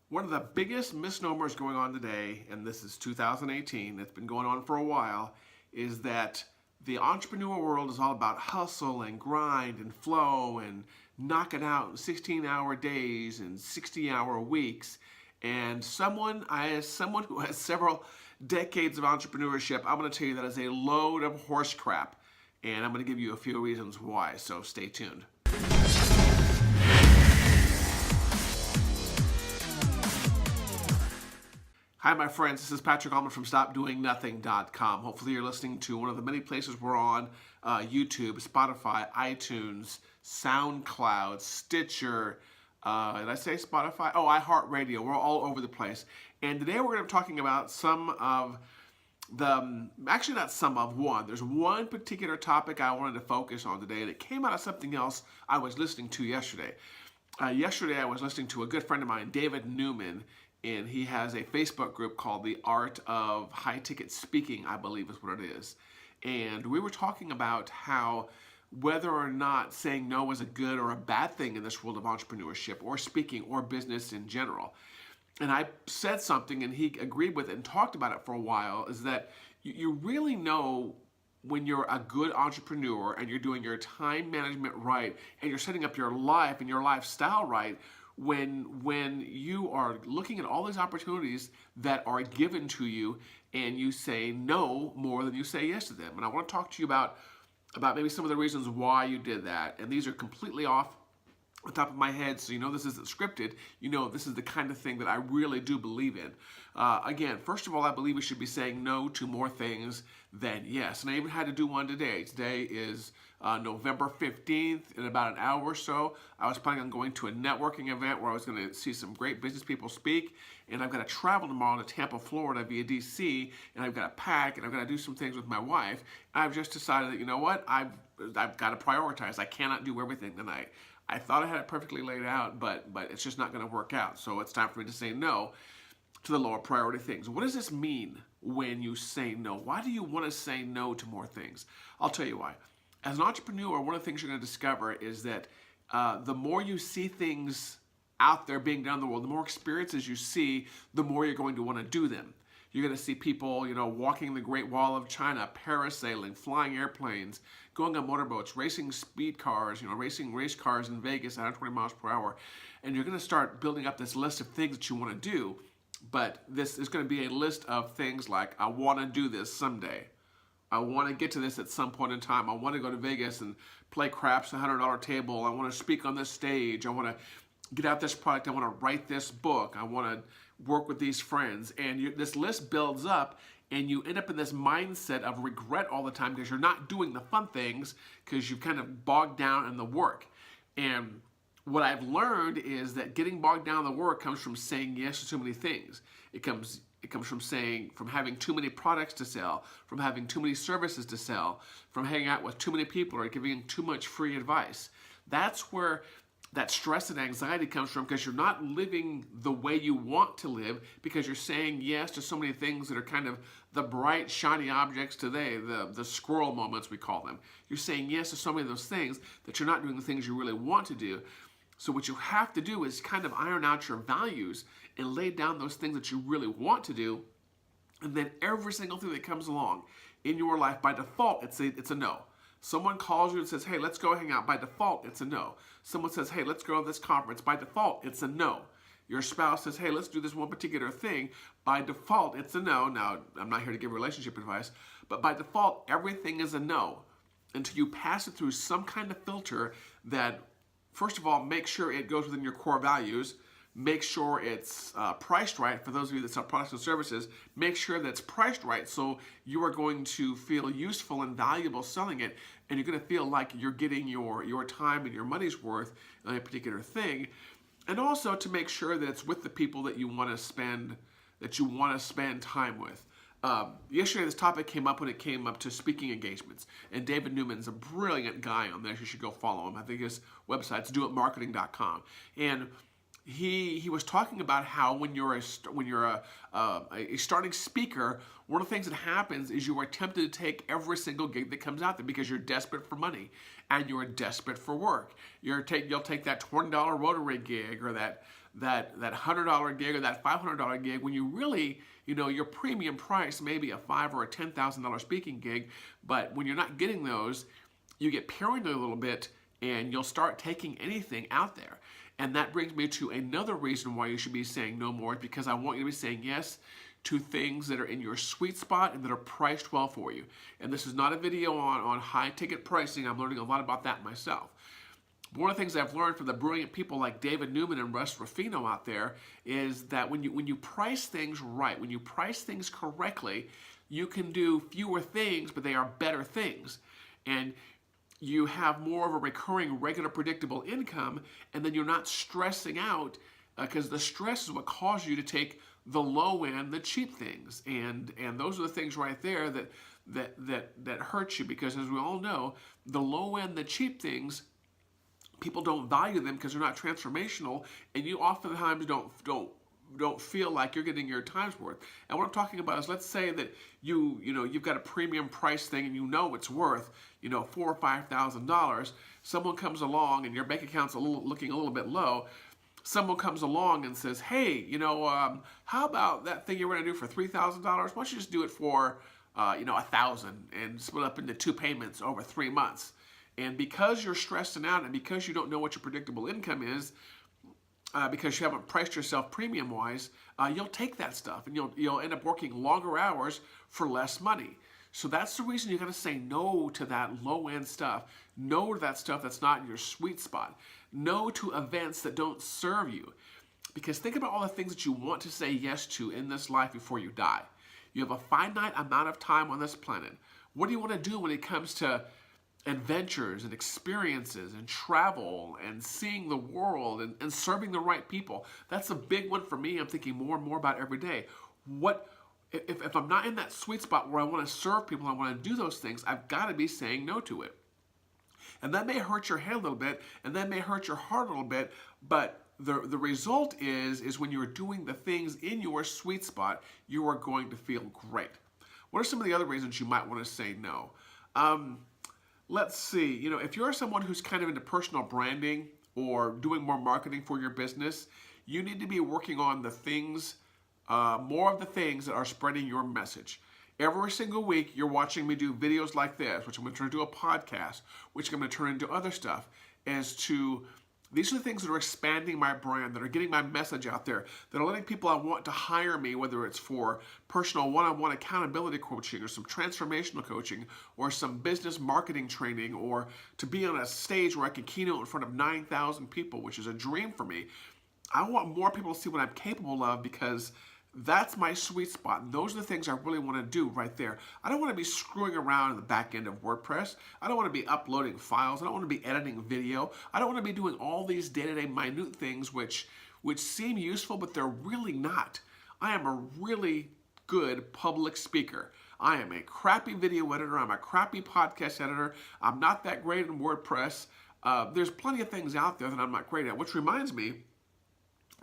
One of the biggest misnomers going on today, and this is 2018, it's been going on for a while, is that the entrepreneur world is all about hustle and grind and flow and knock it out in 16-hour days and 60-hour weeks. And as someone who has several decades of entrepreneurship, I'm going to tell you that is a load of horse crap. And I'm going to give you a few reasons why, so stay tuned. Hi, my friends. This is Patrick Allman from StopDoingNothing.com. Hopefully, you're listening to one of the many places we're on: YouTube, Spotify, iTunes, SoundCloud, Stitcher. Did I say Spotify? Oh, iHeartRadio. We're all over the place. And today we're going to be talking about there's one particular topic I wanted to focus on today, and it came out of something else I was listening to yesterday. Yesterday, I was listening to a good friend of mine, David Newman, and he has a Facebook group called The Art of High Ticket Speaking, I believe is what it is. And we were talking about how whether or not saying no is a good or a bad thing in this world of entrepreneurship or speaking or business in general. And I said something and he agreed with it and talked about it for a while, is that you really know when you're a good entrepreneur and you're doing your time management right and you're setting up your life and your lifestyle right when you are looking at all these opportunities that are given to you and you say no more than you say yes to them. And I want to talk to you about maybe some of the reasons why you did that. And these are completely off the top of my head, so you know this isn't scripted. You know this is the kind of thing that I really do believe in. Again, first of all, I believe we should be saying no to more things than yes. And I even had to do one today. Today is November 15th. In about an hour or so, I was planning on going to a networking event where I was going to see some great business people speak. And I've got to travel tomorrow to Tampa, Florida via DC, and I've got to pack, and I've got to do some things with my wife. And I've just decided that, you know what, I've got to prioritize. I cannot do everything tonight. I thought I had it perfectly laid out, but it's just not going to work out. So it's time for me to say no to the lower priority things. What does this mean when you say no? Why do you want to say no to more things? I'll tell you why. As an entrepreneur, one of the things you're going to discover is that the more you see things out there being done in the world, the more experiences you see, the more you're going to want to do them. You're going to see people, walking the Great Wall of China, parasailing, flying airplanes, going on motorboats, racing speed cars, racing race cars in Vegas at 120 miles per hour. And you're going to start building up this list of things that you want to do. But this is going to be a list of things like, I want to do this someday. I want to get to this at some point in time. I want to go to Vegas and play craps at a $100 table. I want to speak on this stage. I want to get out this product. I want to write this book. I want to work with these friends. And this list builds up, and you end up in this mindset of regret all the time because you're not doing the fun things because you've kind of bogged down in the work. And what I've learned is that getting bogged down in the work comes from saying yes to too many things. It comes from having too many products to sell, from having too many services to sell, from hanging out with too many people or giving too much free advice. That's where that stress and anxiety comes from, because you're not living the way you want to live because you're saying yes to so many things that are kind of the bright, shiny objects today, the squirrel moments we call them. You're saying yes to so many of those things that you're not doing the things you really want to do. So what you have to do is kind of iron out your values and lay down those things that you really want to do. And then every single thing that comes along in your life, by default, it's a no. Someone calls you and says, hey, let's go hang out. By default, it's a no. Someone says, hey, let's go to this conference. By default, it's a no. Your spouse says, hey, let's do this one particular thing. By default, it's a no. Now, I'm not here to give relationship advice, but by default, everything is a no until you pass it through some kind of filter that, first of all, make sure it goes within your core values. Make sure it's priced right. For those of you that sell products and services, make sure that it's priced right so you are going to feel useful and valuable selling it, and you're going to feel like you're getting your time and your money's worth on a particular thing. And also to make sure that it's with the people that you want to spend time with. Yesterday, this topic came up when it came up to speaking engagements, and David Newman's a brilliant guy on this. You should go follow him. I think his website's doitmarketing.com. And he was talking about how when you're a starting speaker, one of the things that happens is you are tempted to take every single gig that comes out there because you're desperate for money and you're desperate for work. You'll take that $20 Rotary gig or that that $100 gig or that $500 gig when you really, your premium price may be a $5,000 or a $10,000 speaking gig, but when you're not getting those, you get paranoid a little bit and you'll start taking anything out there. And that brings me to another reason why you should be saying no more, because I want you to be saying yes to things that are in your sweet spot and that are priced well for you. And this is not a video on high ticket pricing. I'm learning a lot about that myself. One of the things I've learned from the brilliant people like David Newman and Russ Ruffino out there is that when you price things right, when you price things correctly, you can do fewer things, but they are better things. And you have more of a recurring, regular, predictable income, and then you're not stressing out because the stress is what causes you to take the low end, the cheap things, and those are the things right there that hurt you, because as we all know, the low end, the cheap things, people don't value them because they're not transformational, and you oftentimes don't feel like you're getting your time's worth. And what I'm talking about is, let's say that you've got a premium price thing and it's worth $4,000 or $5,000. Someone comes along and your bank account's looking a little bit low. Someone comes along and says, hey, how about that thing you were going to do for $3,000? Why don't you just do it for $1,000 and split up into 2 payments over 3 months? And because you're stressing out and because you don't know what your predictable income is, because you haven't priced yourself premium-wise, you'll take that stuff and you'll end up working longer hours for less money. So that's the reason you got to say no to that low-end stuff. No to that stuff that's not in your sweet spot. No to events that don't serve you. Because think about all the things that you want to say yes to in this life before you die. You have a finite amount of time on this planet. What do you want to do when it comes to adventures and experiences and travel and seeing the world and serving the right people? That's a big one for me. I'm thinking more and more about every day. If I'm not in that sweet spot where I want to serve people, I want to do those things, I've got to be saying no to it. And that may hurt your head a little bit, and that may hurt your heart a little bit, but the result is when you're doing the things in your sweet spot, you are going to feel great. What are some of the other reasons you might want to say no? Let's see, if you're someone who's kind of into personal branding or doing more marketing for your business, you need to be working on the things, more of the things that are spreading your message. Every single week, you're watching me do videos like this, which I'm going to turn into a podcast, which I'm going to turn into other stuff, these are the things that are expanding my brand, that are getting my message out there, that are letting people I want to hire me, whether it's for personal one-on-one accountability coaching or some transformational coaching or some business marketing training, or to be on a stage where I can keynote in front of 9,000 people, which is a dream for me. I want more people to see what I'm capable of, because that's my sweet spot. And those are the things I really want to do right there. I don't want to be screwing around in the back end of WordPress. I don't want to be uploading files. I don't want to be editing video. I don't want to be doing all these day-to-day minute things which seem useful, but they're really not. I am a really good public speaker. I am a crappy video editor. I'm a crappy podcast editor. I'm not that great in WordPress. There's plenty of things out there that I'm not great at, which reminds me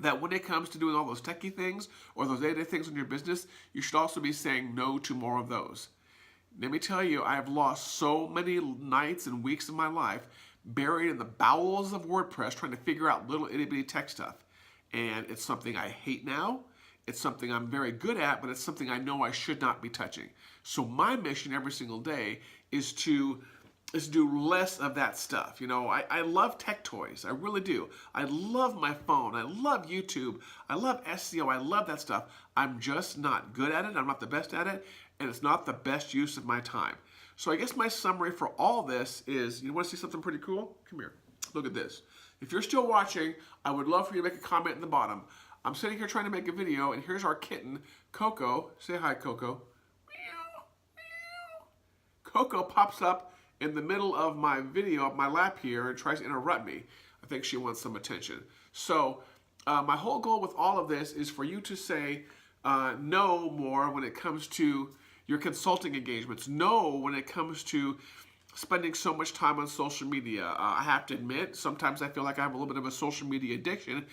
that when it comes to doing all those techie things or those day-to-day things in your business, you should also be saying no to more of those. Let me tell you, I have lost so many nights and weeks of my life buried in the bowels of WordPress trying to figure out little itty-bitty tech stuff. And it's something I hate now. It's something I'm very good at, but it's something I know I should not be touching. So my mission every single day is to do less of that stuff. I love tech toys. I really do. I love my phone. I love YouTube. I love SEO. I love that stuff. I'm just not good at it. I'm not the best at it. And it's not the best use of my time. So I guess my summary for all this is, you want to see something pretty cool? Come here. Look at this. If you're still watching, I would love for you to make a comment in the bottom. I'm sitting here trying to make a video, and here's our kitten, Coco. Say hi, Coco. Meow, meow. Coco pops up in the middle of my video, up my lap here, and tries to interrupt me. I think she wants some attention. So my whole goal with all of this is for you to say no more when it comes to your consulting engagements. No when it comes to spending so much time on social media. I have to admit, sometimes I feel like I have a little bit of a social media addiction,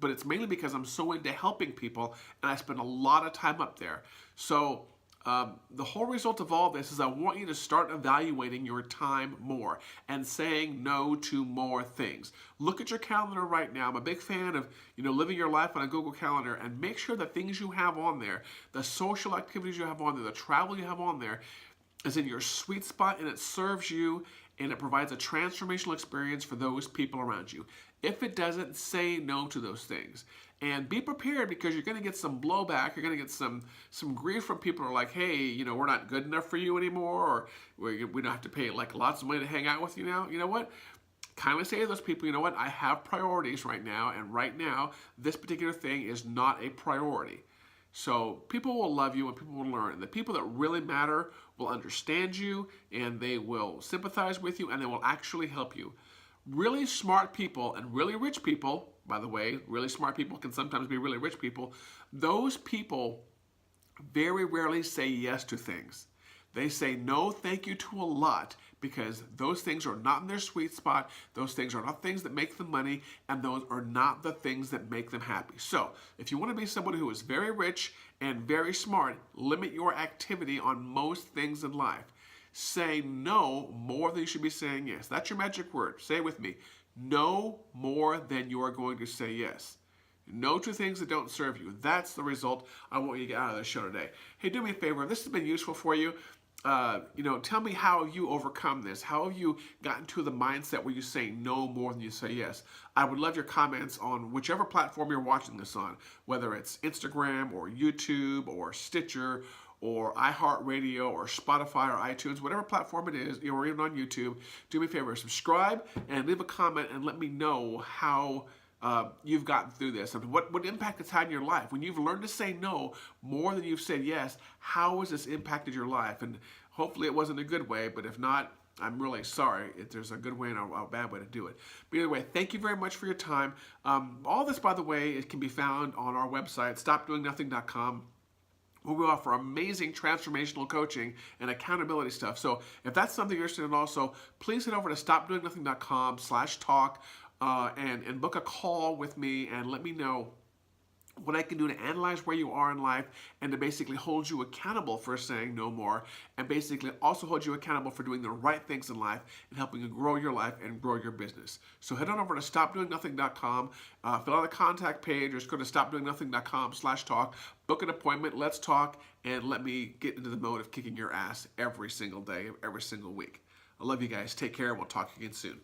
but it's mainly because I'm so into helping people, and I spend a lot of time up there. So The whole result of all this is I want you to start evaluating your time more and saying no to more things. Look at your calendar right now. I'm a big fan of, living your life on a Google Calendar, and make sure the things you have on there, the social activities you have on there, the travel you have on there, is in your sweet spot, and it serves you and it provides a transformational experience for those people around you. If it doesn't, say no to those things. And be prepared, because you're going to get some blowback. You're going to get some grief from people who are like, hey, we're not good enough for you anymore, or we don't have to pay like lots of money to hang out with you now. You know what? Kindly say to those people, you know what? I have priorities right now, and right now, this particular thing is not a priority. So people will love you and people will learn. And the people that really matter will understand you, and they will sympathize with you, and they will actually help you. Really smart people and really rich people, by the way, really smart people can sometimes be really rich people. Those people very rarely say yes to things. They say no thank you to a lot, because those things are not in their sweet spot. Those things are not things that make them money, and those are not the things that make them happy. So if you want to be somebody who is very rich and very smart, limit your activity on most things in life. Say no more than you should be saying yes. That's your magic word. Say it with me. No more than you are going to say yes. No to things that don't serve you. That's the result I want you to get out of this show today. Hey, do me a favor. If this has been useful for you, tell me how you overcome this. How have you gotten to the mindset where you say no more than you say yes? I would love your comments on whichever platform you're watching this on, whether it's Instagram or YouTube or Stitcher or iHeartRadio or Spotify or iTunes, whatever platform it is, or even on YouTube. Do me a favor, subscribe and leave a comment and let me know how you've gotten through this and what impact it's had in your life. When you've learned to say no more than you've said yes, how has this impacted your life? And hopefully it wasn't a good way, but if not, I'm really sorry if there's a good way and a bad way to do it. But either way, thank you very much for your time. All this, by the way, it can be found on our website, stopdoingnothing.com. where we offer amazing transformational coaching and accountability stuff. So if that's something you're interested in also, please head over to stopdoingnothing.com/talk and book a call with me and let me know what I can do to analyze where you are in life and to basically hold you accountable for saying no more, and basically also hold you accountable for doing the right things in life and helping you grow your life and grow your business. So head on over to stopdoingnothing.com, fill out a contact page, or just go to stopdoingnothing.com/talk, book an appointment, let's talk, and let me get into the mode of kicking your ass every single day, every single week. I love you guys. Take care. We'll talk again soon.